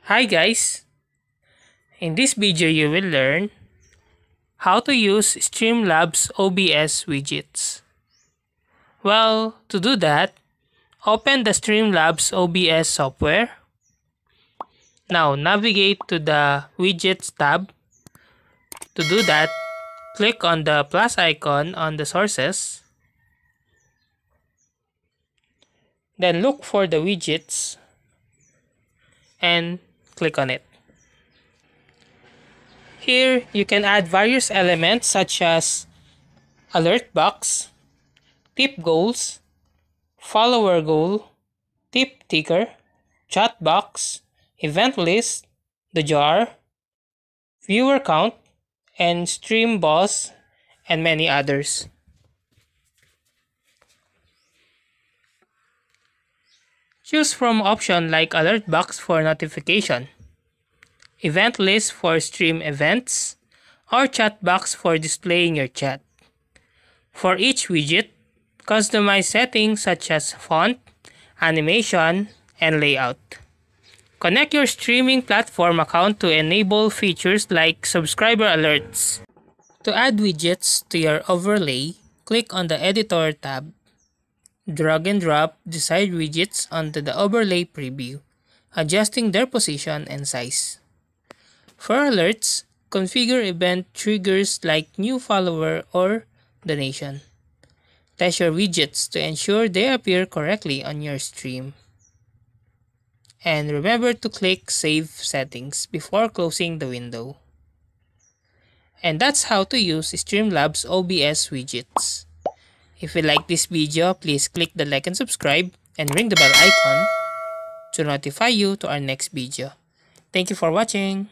Hi guys! In this video you will learn how to use Streamlabs OBS widgets. Well, to do that, open the Streamlabs OBS software. Now navigate to the Widgets tab. To do that, click on the plus icon on the sources. Then look for the widgets and click on it. Here, you can add various elements such as alert box, tip goals, follower goal, tip ticker, chat box, event list, the jar, viewer count, and stream boss, and many others. Choose from options like alert box for notification, event list for stream events, or chat box for displaying your chat. For each widget, customize settings such as font, animation, and layout. Connect your streaming platform account to enable features like subscriber alerts. To add widgets to your overlay, click on the Editor tab. Drag and drop desired widgets onto the overlay preview, adjusting their position and size. For alerts, configure event triggers like new follower or donation. Test your widgets to ensure they appear correctly on your stream. And remember to click Save Settings before closing the window. And that's how to use Streamlabs OBS widgets. If you like this video, please click the like and subscribe and ring the bell icon to notify you to our next video. Thank you for watching.